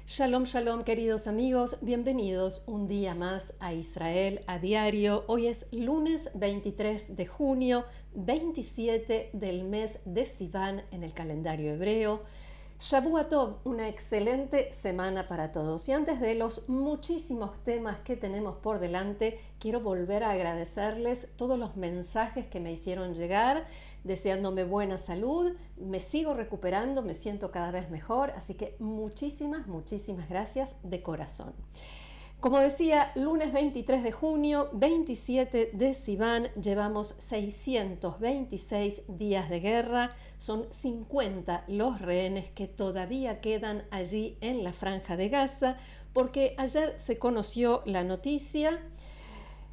Shalom, shalom, queridos amigos, bienvenidos un día más a Israel a diario. Hoy es lunes 23 de junio, 27 del mes de Sivan en el calendario hebreo. Shavua Tov, una excelente semana para todos. Y antes de los muchísimos temas que tenemos por delante, quiero volver a agradecerles todos los mensajes que me hicieron llegar, deseándome buena salud. Me sigo recuperando, me siento cada vez mejor, así que muchísimas gracias de corazón. Como decía, lunes 23 de junio, 27 de Sivan, llevamos 626 días de guerra, son 50 los rehenes que todavía quedan allí en la Franja de Gaza, porque ayer se conoció la noticia.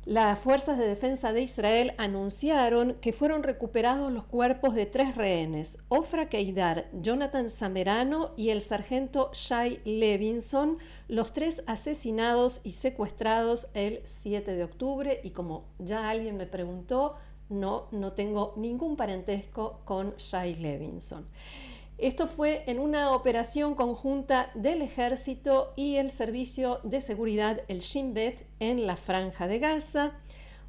Las fuerzas de defensa de Israel anunciaron que fueron recuperados los cuerpos de 3 rehenes, Ofra Keidar, Jonathan Samerano y el sargento Shai Levinson, los 3 asesinados y secuestrados el 7 de octubre. Y como ya alguien me preguntó, no tengo ningún parentesco con Shai Levinson. Esto fue en una operación conjunta del ejército y el servicio de seguridad, el Shin Bet, en la Franja de Gaza.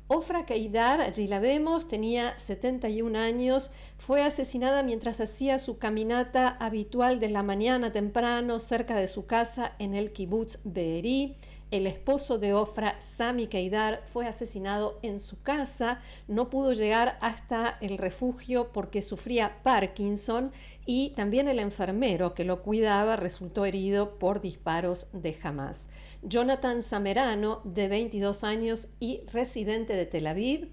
Ofra Keidar, allí la vemos, tenía 71 años, fue asesinada mientras hacía su caminata habitual de la mañana temprano cerca de su casa en el kibutz Be'eri. El esposo de Ofra, Sami Keidar, fue asesinado en su casa, no pudo llegar hasta el refugio porque sufría Parkinson, y también el enfermero que lo cuidaba resultó herido por disparos de Hamas. Jonathan Samerano, de 22 años y residente de Tel Aviv,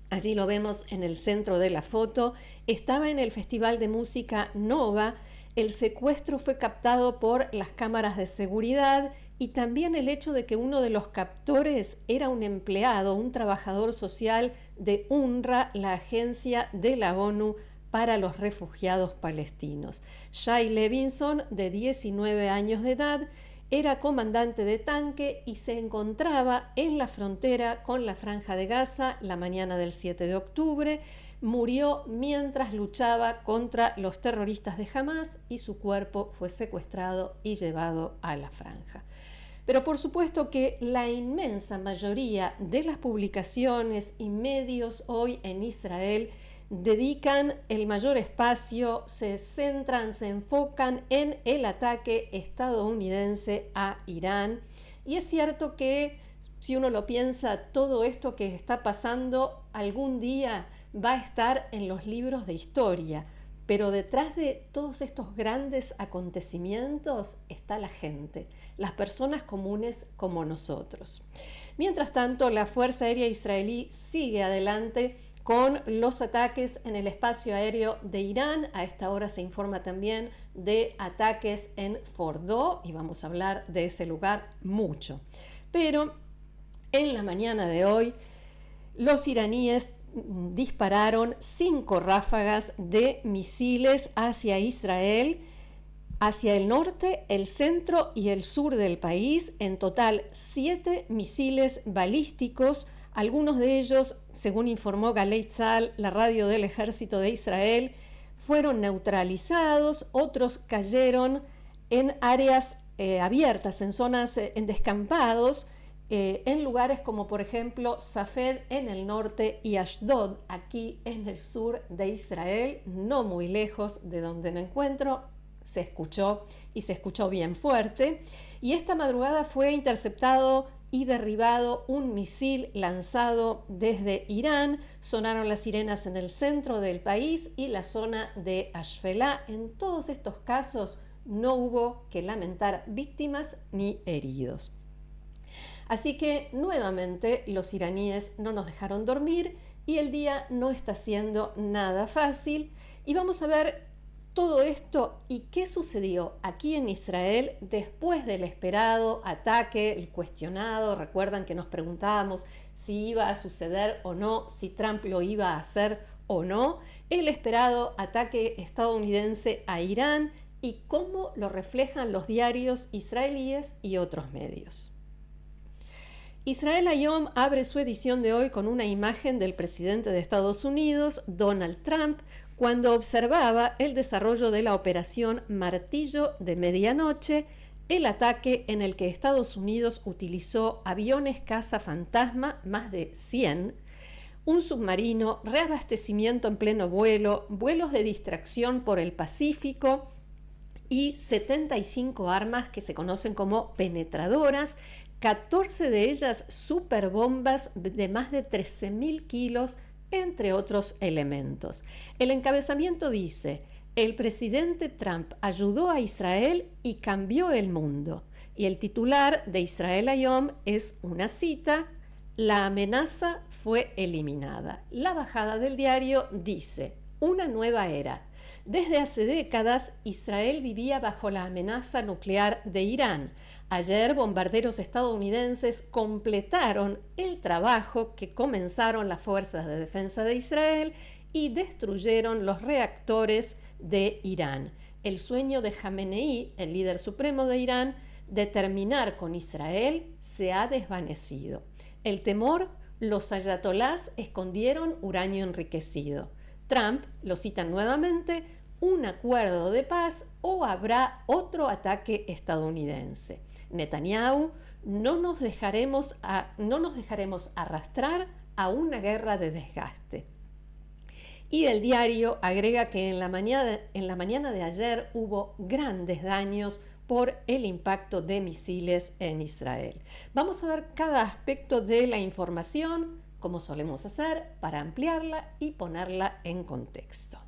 allí lo vemos en el centro de la foto, estaba en el festival de música Nova. El secuestro fue captado por las cámaras de seguridad y también el hecho de que uno de los captores era un empleado, un trabajador social de UNRWA, la agencia de la ONU para los refugiados palestinos. Shai Levinson, de 19 años de edad, era comandante de tanque y se encontraba en la frontera con la Franja de Gaza la mañana del 7 de octubre. Murió mientras luchaba contra los terroristas de Hamas y su cuerpo fue secuestrado y llevado a la franja. Pero por supuesto que la inmensa mayoría de las publicaciones y medios hoy en Israel dedican el mayor espacio, se centran, se enfocan en el ataque estadounidense a Irán. Y es cierto que, si uno lo piensa, todo esto que está pasando algún día va a estar en los libros de historia. Pero detrás de todos estos grandes acontecimientos está la gente, las personas comunes como nosotros. Mientras tanto, la Fuerza Aérea Israelí sigue adelante con los ataques en el espacio aéreo de Irán. A esta hora se informa también de ataques en Fordo y vamos a hablar de ese lugar mucho. Pero en la mañana de hoy, los iraníes dispararon 5 ráfagas de misiles hacia Israel, hacia el norte, el centro y el sur del país. En total, 7 misiles balísticos. Algunos de ellos, según informó Galei Tzahal, la radio del ejército de Israel, fueron neutralizados, otros cayeron en áreas abiertas, en zonas, en descampados, en lugares como por ejemplo Safed en el norte y Ashdod aquí en el sur de Israel, no muy lejos de donde me encuentro. Se escuchó y se escuchó bien fuerte. Y esta madrugada fue interceptado y derribado un misil lanzado desde Irán. Sonaron las sirenas en el centro del país y la zona de Ashfelá. En todos estos casos no hubo que lamentar víctimas ni heridos. Así que nuevamente los iraníes no nos dejaron dormir y el día no está siendo nada fácil. Y vamos a ver todo esto y qué sucedió aquí en Israel después del esperado ataque, el cuestionado. Recuerdan que nos preguntábamos si iba a suceder o no, si Trump lo iba a hacer o no. El esperado ataque estadounidense a Irán y cómo lo reflejan los diarios israelíes y otros medios. Israel Hayom abre su edición de hoy con una imagen del presidente de Estados Unidos, Donald Trump, cuando observaba el desarrollo de la operación Martillo de Medianoche, el ataque en el que Estados Unidos utilizó aviones caza fantasma, más de 100, un submarino, reabastecimiento en pleno vuelo, vuelos de distracción por el Pacífico y 75 armas que se conocen como penetradoras, 14 de ellas superbombas de más de 13.000 kilos, entre otros elementos. El encabezamiento dice: el presidente Trump ayudó a Israel y cambió el mundo. Y el titular de Israel Hayom es una cita: la amenaza fue eliminada. La bajada del diario dice: una nueva era. Desde hace décadas, Israel vivía bajo la amenaza nuclear de Irán. Ayer, bombarderos estadounidenses completaron el trabajo que comenzaron las fuerzas de defensa de Israel y destruyeron los reactores de Irán. El sueño de Jamenei, el líder supremo de Irán, de terminar con Israel se ha desvanecido. El temor: los ayatolás escondieron uranio enriquecido. Trump lo cita nuevamente: un acuerdo de paz o habrá otro ataque estadounidense. Netanyahu: no nos dejaremos arrastrar a una guerra de desgaste. Y el diario agrega que en la mañana de ayer hubo grandes daños por el impacto de misiles en Israel. Vamos a ver cada aspecto de la información, como solemos hacer, para ampliarla y ponerla en contexto.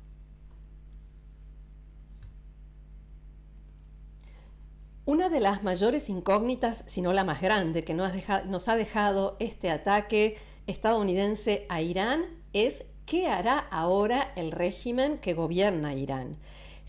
Una de las mayores incógnitas, si no la más grande, que nos ha dejado este ataque estadounidense a Irán es: ¿qué hará ahora el régimen que gobierna Irán?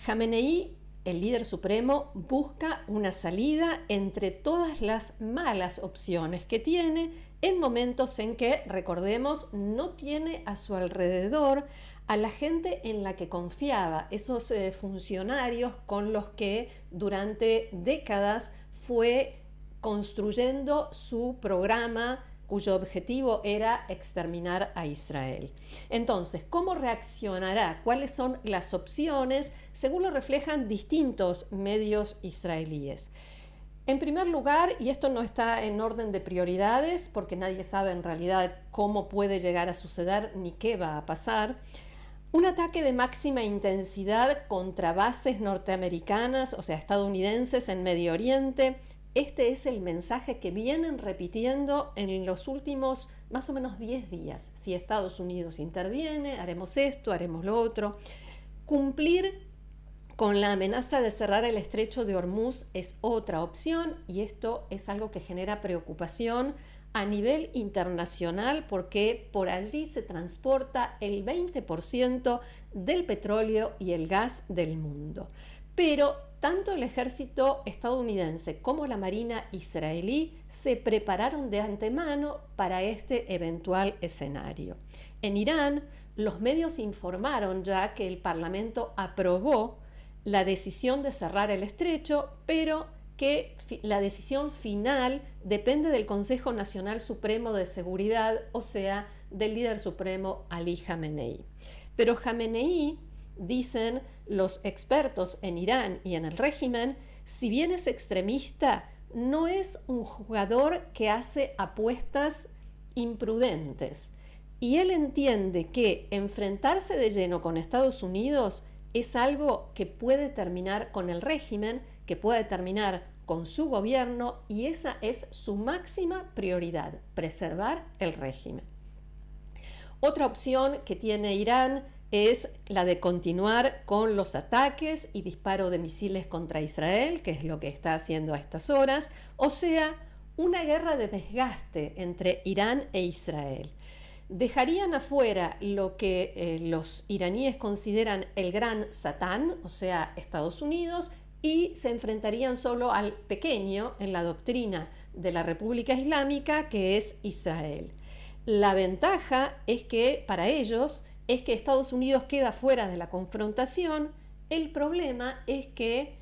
Jamenei, el líder supremo, busca una salida entre todas las malas opciones que tiene en momentos en que, recordemos, no tiene a su alrededor a la gente en la que confiaba, esos funcionarios con los que durante décadas fue construyendo su programa, cuyo objetivo era exterminar a Israel. Entonces, ¿cómo reaccionará? ¿Cuáles son las opciones? Según lo reflejan distintos medios israelíes. En primer lugar, y esto no está en orden de prioridades, porque nadie sabe en realidad cómo puede llegar a suceder ni qué va a pasar, un ataque de máxima intensidad contra bases norteamericanas, o sea, estadounidenses en Medio Oriente. Este es el mensaje que vienen repitiendo en los últimos más o menos 10 días. Si Estados Unidos interviene, haremos esto, haremos lo otro. Cumplir con la amenaza de cerrar el estrecho de Hormuz es otra opción, y esto es algo que genera preocupación a nivel internacional porque por allí se transporta el 20% del petróleo y el gas del mundo. Pero tanto el ejército estadounidense como la marina israelí se prepararon de antemano para este eventual escenario. En Irán, los medios informaron ya que el Parlamento aprobó la decisión de cerrar el estrecho, pero que la decisión final depende del Consejo Nacional Supremo de Seguridad, o sea, del líder supremo Ali Jamenei. Pero Jamenei, dicen los expertos en Irán y en el régimen, si bien es extremista, no es un jugador que hace apuestas imprudentes. Y él entiende que enfrentarse de lleno con Estados Unidos es algo que puede terminar con el régimen, que puede terminar con su gobierno, y esa es su máxima prioridad: preservar el régimen. Otra opción que tiene Irán es la de continuar con los ataques y disparo de misiles contra Israel, que es lo que está haciendo a estas horas, o sea, una guerra de desgaste entre Irán e Israel. Dejarían afuera lo que los iraníes consideran el gran Satán, o sea, Estados Unidos, y se enfrentarían solo al pequeño en la doctrina de la República Islámica, que es Israel. La ventaja es que para ellos es que Estados Unidos queda fuera de la confrontación El problema es que,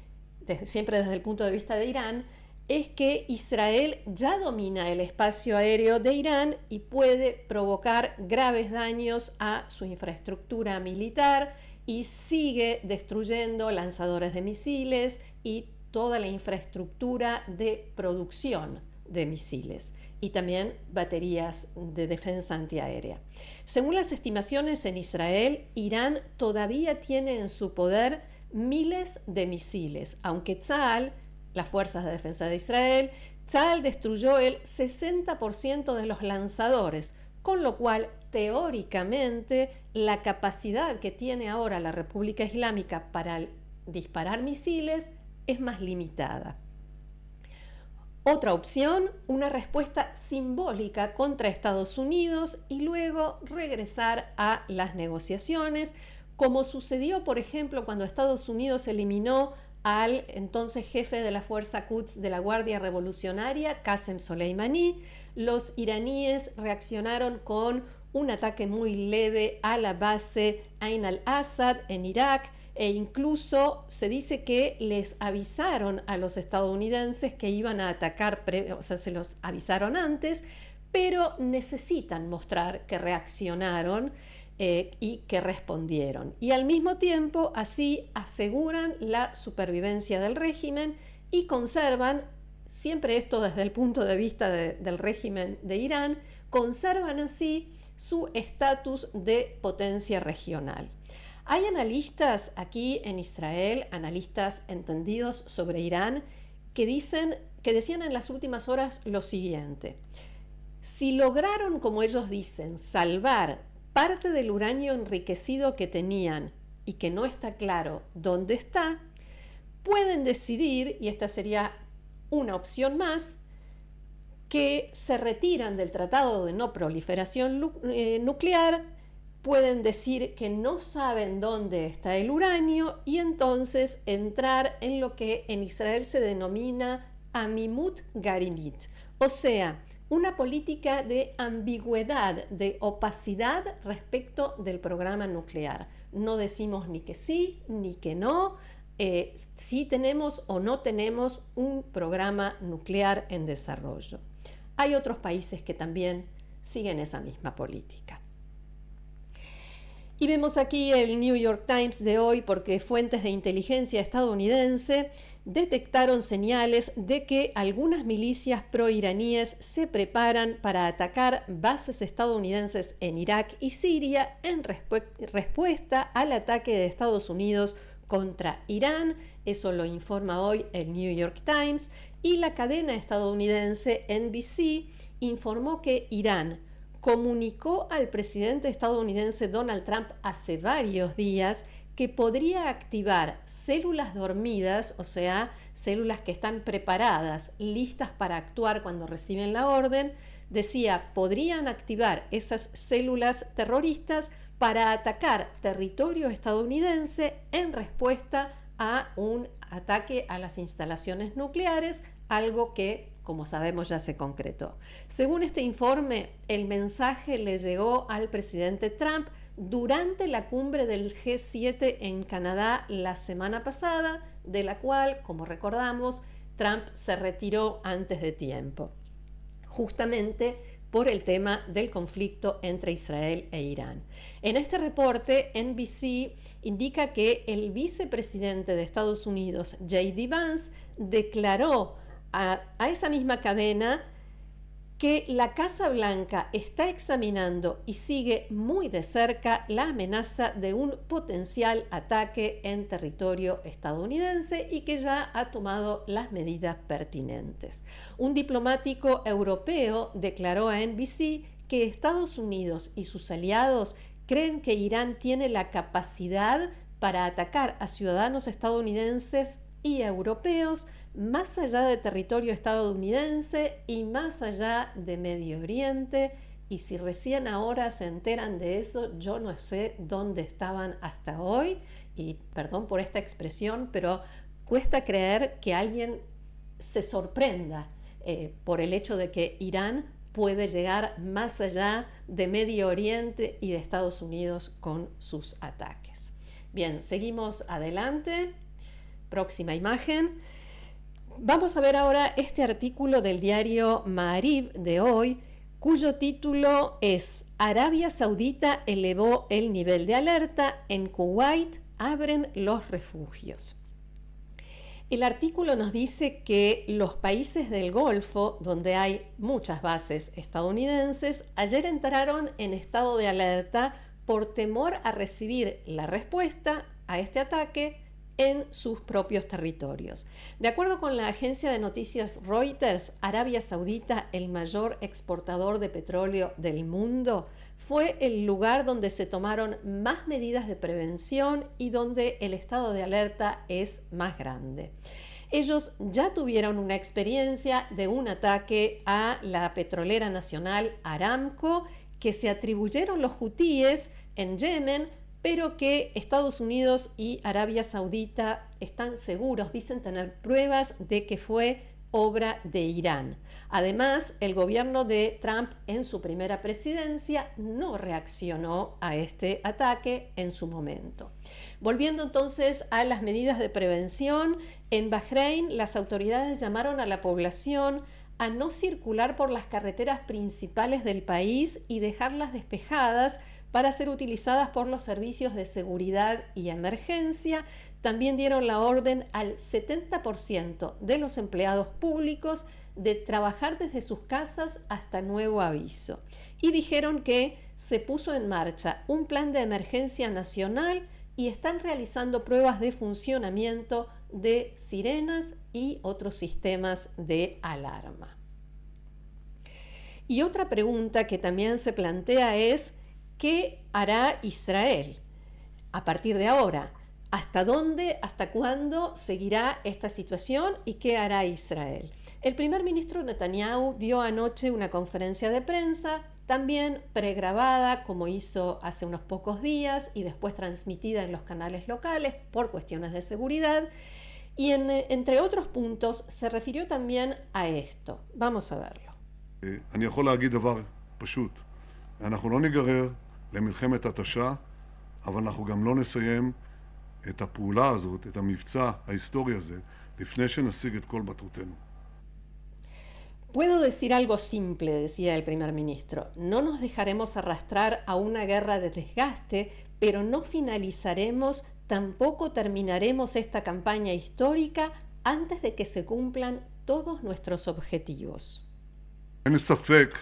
siempre desde el punto de vista de Irán, es que Israel ya domina el espacio aéreo de Irán y puede provocar graves daños a su infraestructura militar y sigue destruyendo lanzadores de misiles y toda la infraestructura de producción de misiles y también baterías de defensa antiaérea. Según las estimaciones en Israel, Irán todavía tiene en su poder miles de misiles, aunque Tzal, las fuerzas de defensa de Israel, Tzal destruyó el 60% de los lanzadores, con lo cual teóricamente la capacidad que tiene ahora la República Islámica para disparar misiles es más limitada. Otra opción, una respuesta simbólica contra Estados Unidos y luego regresar a las negociaciones, como sucedió, por ejemplo, cuando Estados Unidos eliminó al entonces jefe de la Fuerza Quds de la Guardia Revolucionaria, Qasem Soleimani. Los iraníes reaccionaron con un ataque muy leve a la base Ain al-Assad en Irak, e incluso se dice que les avisaron a los estadounidenses que iban a atacar, o sea, se los avisaron antes, pero necesitan mostrar que reaccionaron y que respondieron. Y al mismo tiempo, así aseguran la supervivencia del régimen y conservan, siempre esto desde el punto de vista del régimen de Irán, conservan así su estatus de potencia regional. Hay analistas aquí en Israel, analistas entendidos sobre Irán, que decían en las últimas horas lo siguiente: si lograron, como ellos dicen, salvar parte del uranio enriquecido que tenían y que no está claro dónde está, pueden decidir, y esta sería una opción más, que se retiran del Tratado de No Proliferación Nuclear. Pueden decir que no saben dónde está el uranio y entonces entrar en lo que en Israel se denomina amimut garinit, o sea, una política de ambigüedad, de opacidad respecto del programa nuclear. No decimos ni que sí ni que no, si tenemos o no tenemos un programa nuclear en desarrollo. Hay otros países que también siguen esa misma política. Y vemos aquí el New York Times de hoy porque fuentes de inteligencia estadounidense detectaron señales de que algunas milicias proiraníes se preparan para atacar bases estadounidenses en Irak y Siria en respuesta al ataque de Estados Unidos contra Irán. Eso lo informa hoy el New York Times, y la cadena estadounidense NBC informó que Irán comunicó al presidente estadounidense Donald Trump hace varios días que podría activar células dormidas, o sea, células que están preparadas, listas para actuar cuando reciben la orden. Decía, podrían activar esas células terroristas para atacar territorio estadounidense en respuesta a un ataque a las instalaciones nucleares, algo que, como sabemos, ya se concretó. Según este informe, el mensaje le llegó al presidente Trump durante la cumbre del G7 en Canadá la semana pasada, de la cual, como recordamos, Trump se retiró antes de tiempo, justamente por el tema del conflicto entre Israel e Irán. En este reporte, NBC indica que el vicepresidente de Estados Unidos, J.D. Vance, declaró a esa misma cadena que la Casa Blanca está examinando y sigue muy de cerca la amenaza de un potencial ataque en territorio estadounidense y que ya ha tomado las medidas pertinentes. Un diplomático europeo declaró a NBC que Estados Unidos y sus aliados creen que Irán tiene la capacidad para atacar a ciudadanos estadounidenses y europeos más allá de territorio estadounidense y más allá de Medio Oriente. Y si recién ahora se enteran de eso, yo no sé dónde estaban hasta hoy, y perdón por esta expresión, pero cuesta creer que alguien se sorprenda por el hecho de que Irán puede llegar más allá de Medio Oriente y de Estados Unidos con sus ataques. Bien, seguimos adelante. Próxima imagen. Vamos a ver ahora este artículo del diario Maariv de hoy, cuyo título es Arabia Saudita elevó el nivel de alerta, en Kuwait abren los refugios. El artículo nos dice que los países del Golfo, donde hay muchas bases estadounidenses, ayer entraron en estado de alerta por temor a recibir la respuesta a este ataque en sus propios territorios. De acuerdo con la agencia de noticias Reuters, Arabia Saudita, el mayor exportador de petróleo del mundo, fue el lugar donde se tomaron más medidas de prevención y donde el estado de alerta es más grande. Ellos ya tuvieron una experiencia de un ataque a la petrolera nacional Aramco que se atribuyeron los hutíes en Yemen, pero que Estados Unidos y Arabia Saudita están seguros, dicen tener pruebas de que fue obra de Irán. Además, el gobierno de Trump en su primera presidencia no reaccionó a este ataque en su momento. Volviendo entonces a las medidas de prevención, en Bahrein las autoridades llamaron a la población a no circular por las carreteras principales del país y dejarlas despejadas para ser utilizadas por los servicios de seguridad y emergencia. También dieron la orden al 70% de los empleados públicos de trabajar desde sus casas hasta nuevo aviso. Y dijeron que se puso en marcha un plan de emergencia nacional y están realizando pruebas de funcionamiento de sirenas y otros sistemas de alarma. Y otra pregunta que también se plantea es: ¿qué hará Israel a partir de ahora? ¿Hasta dónde, hasta cuándo seguirá esta situación y qué hará Israel? El primer ministro Netanyahu dio anoche una conferencia de prensa, también pregrabada como hizo hace unos pocos días y después transmitida en los canales locales por cuestiones de seguridad. Y entre otros puntos se refirió también a esto. Vamos a verlo. אני יכול להגיד דבר פשוט. אנחנו לא ניגרר למלחמת התשה, אבל אנחנו גם לא נסיים את הפעולה הזאת, את המבצע ההיסטורי הזה, לפני שנשיג את כל מטרותינו. Puedo decir algo simple, decía el primer ministro. No nos dejaremos arrastrar a una guerra de desgaste, pero no finalizaremos, tampoco terminaremos esta campaña histórica antes de que se cumplan todos nuestros objetivos. אין ספק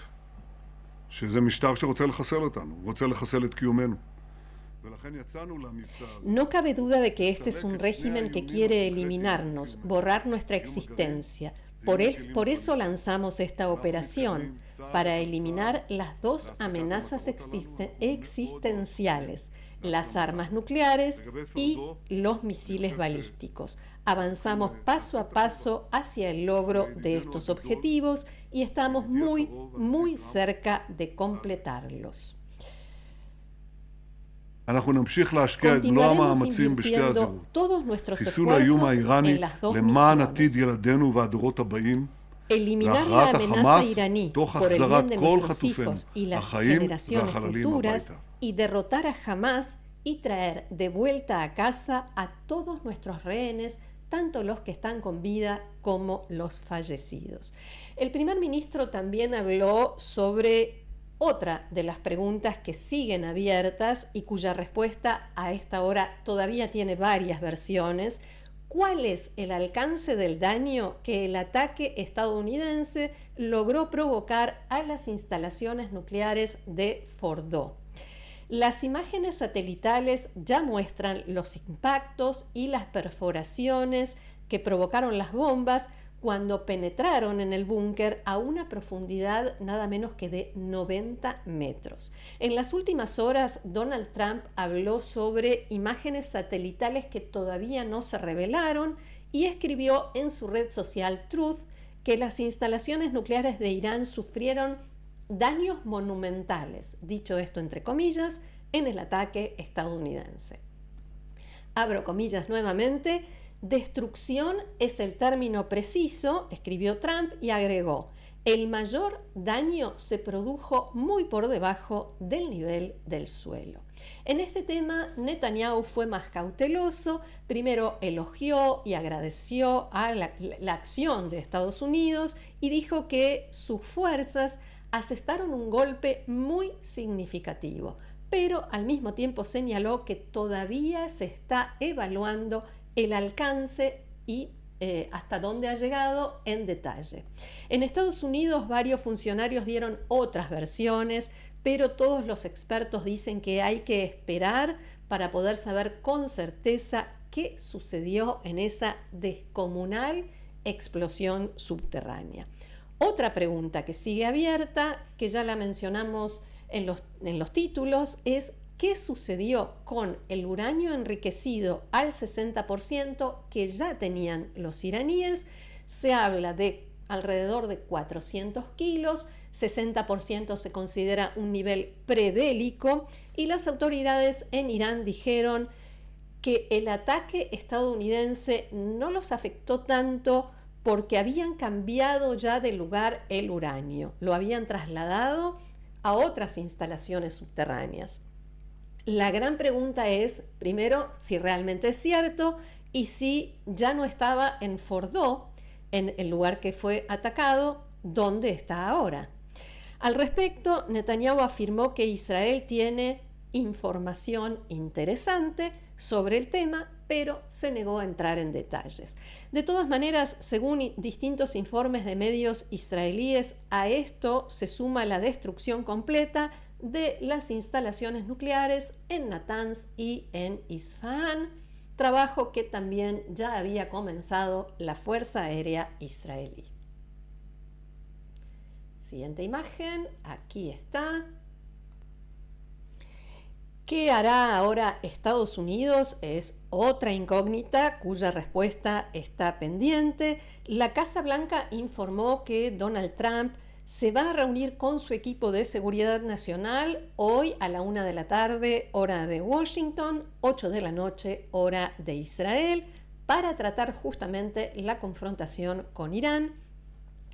שזה משטר שרוצה לחסל אותנו, רוצה לחסל את קיומנו. ולכן יצאנו למבצע הזה. No cabe duda de que este es un régimen que quiere eliminarnos, borrar nuestra existencia. Por eso lanzamos esta operación, para eliminar las dos amenazas existenciales, las armas nucleares y los misiles balísticos. Avanzamos paso a paso hacia el logro de estos objetivos y estamos muy cerca de completarlos. אנחנו נמשיך להשקיע את מלוא המאמצים בשתי הזירות. חיסול האיום האיראני למען עתיד ילדינו והדורות הבאים, והכרעת החמאס תוך החזרת כל חטופינו, החיים והחללים הביתה. Y derrotar a Hamas y traer de vuelta a casa a todos nuestros rehenes, tanto los que están con vida como los fallecidos. El primer ministro también habló sobre otra de las preguntas que siguen abiertas y cuya respuesta a esta hora todavía tiene varias versiones. ¿Cuál es el alcance del daño que el ataque estadounidense logró provocar a las instalaciones nucleares de Fordo? Las imágenes satelitales ya muestran los impactos y las perforaciones que provocaron las bombas cuando penetraron en el búnker a una profundidad nada menos que de 90 metros. En las últimas horas, Donald Trump habló sobre imágenes satelitales que todavía no se revelaron y escribió en su red social Truth que las instalaciones nucleares de Irán sufrieron daños monumentales, dicho esto entre comillas, en el ataque estadounidense. Abro comillas nuevamente. Destrucción es el término preciso, escribió Trump y agregó: El mayor daño se produjo muy por debajo del nivel del suelo. En este tema, Netanyahu fue más cauteloso. Primero elogió y agradeció a la acción de Estados Unidos y dijo que sus fuerzas asestaron un golpe muy significativo, pero al mismo tiempo señaló que todavía se está evaluando el alcance y hasta dónde ha llegado en detalle. En Estados Unidos varios funcionarios dieron otras versiones, pero todos los expertos dicen que hay que esperar para poder saber con certeza qué sucedió en esa descomunal explosión subterránea. Otra pregunta que sigue abierta, que ya la mencionamos en los títulos, es ¿qué sucedió con el uranio enriquecido al 60% que ya tenían los iraníes? Se habla de alrededor de 400 kilos, 60% se considera un nivel prebélico y las autoridades en Irán dijeron que el ataque estadounidense no los afectó tanto porque habían cambiado ya de lugar el uranio, lo habían trasladado a otras instalaciones subterráneas. La gran pregunta es, primero, si realmente es cierto y si ya no estaba en Fordow, en el lugar que fue atacado, ¿dónde está ahora? Al respecto, Netanyahu afirmó que Israel tiene información interesante sobre el tema, pero se negó a entrar en detalles. De todas maneras, según distintos informes de medios israelíes, a esto se suma la destrucción completa de las instalaciones nucleares en Natanz y en Isfahan, trabajo que también ya había comenzado la Fuerza Aérea Israelí. Siguiente imagen, aquí está. ¿Qué hará ahora Estados Unidos? Es otra incógnita cuya respuesta está pendiente. La Casa Blanca informó que Donald Trump se va a reunir con su equipo de seguridad nacional hoy a la 1 de la tarde, hora de Washington, 8 de la noche, hora de Israel, para tratar justamente la confrontación con Irán.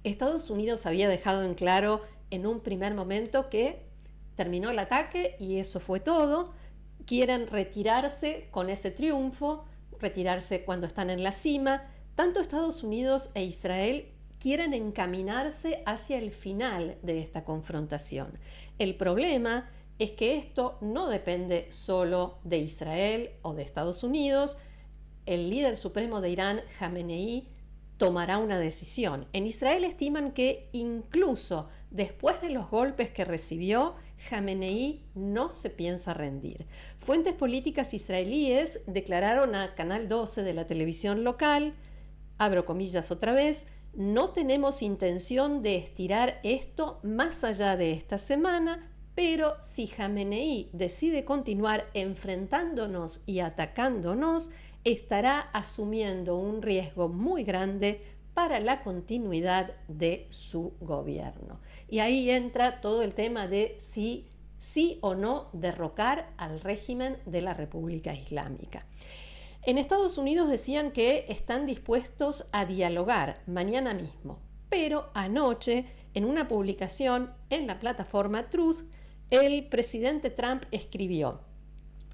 Estados Unidos había dejado en claro en un primer momento que terminó el ataque y eso fue todo. Quieren retirarse con ese triunfo, retirarse cuando están en la cima. Tanto Estados Unidos e Israel quieren encaminarse hacia el final de esta confrontación. El problema es que esto no depende solo de Israel o de Estados Unidos. El líder supremo de Irán, Jamenei, tomará una decisión. En Israel estiman que incluso después de los golpes que recibió, Jamenei no se piensa rendir. Fuentes políticas israelíes declararon a Canal 12 de la televisión local, abro comillas otra vez, no tenemos intención de estirar esto más allá de esta semana, pero si Jamenei decide continuar enfrentándonos y atacándonos, estará asumiendo un riesgo muy grande para la continuidad de su gobierno. Y ahí entra todo el tema de si sí o no derrocar al régimen de la República Islámica. En Estados Unidos decían que están dispuestos a dialogar mañana mismo, pero anoche, en una publicación en la plataforma Truth, el presidente Trump escribió: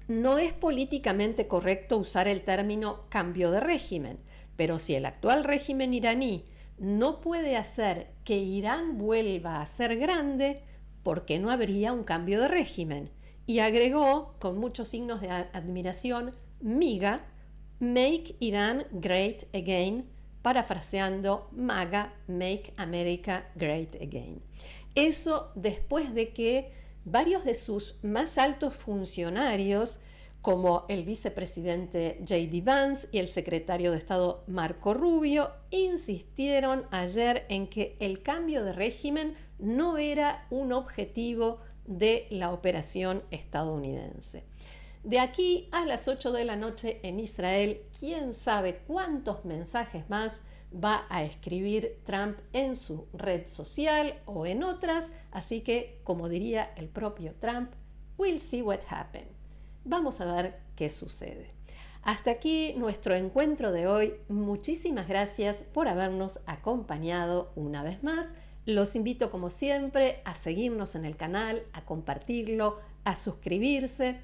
no es políticamente correcto usar el término cambio de régimen, pero si el actual régimen iraní no puede hacer que Irán vuelva a ser grande, ¿por qué no habría un cambio de régimen? Y agregó, con muchos signos de admiración, MIGA, Make Iran Great Again, parafraseando MAGA, Make America Great Again. Eso después de que varios de sus más altos funcionarios, como el vicepresidente J.D. Vance y el secretario de Estado Marco Rubio, insistieron ayer en que el cambio de régimen no era un objetivo de la operación estadounidense. De aquí a las 8 de la noche en Israel, quién sabe cuántos mensajes más va a escribir Trump en su red social o en otras, así que, como diría el propio Trump, we'll see what happens. Vamos a ver qué sucede. Hasta aquí nuestro encuentro de hoy. Muchísimas gracias por habernos acompañado una vez más. Los invito como siempre a seguirnos en el canal, a compartirlo, a suscribirse,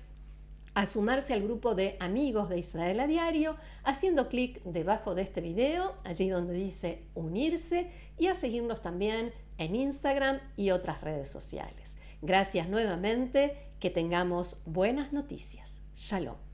a sumarse al grupo de amigos de Israel a Diario, haciendo clic debajo de este video, allí donde dice unirse, y a seguirnos también en Instagram y otras redes sociales. Gracias nuevamente, que tengamos buenas noticias. Shalom.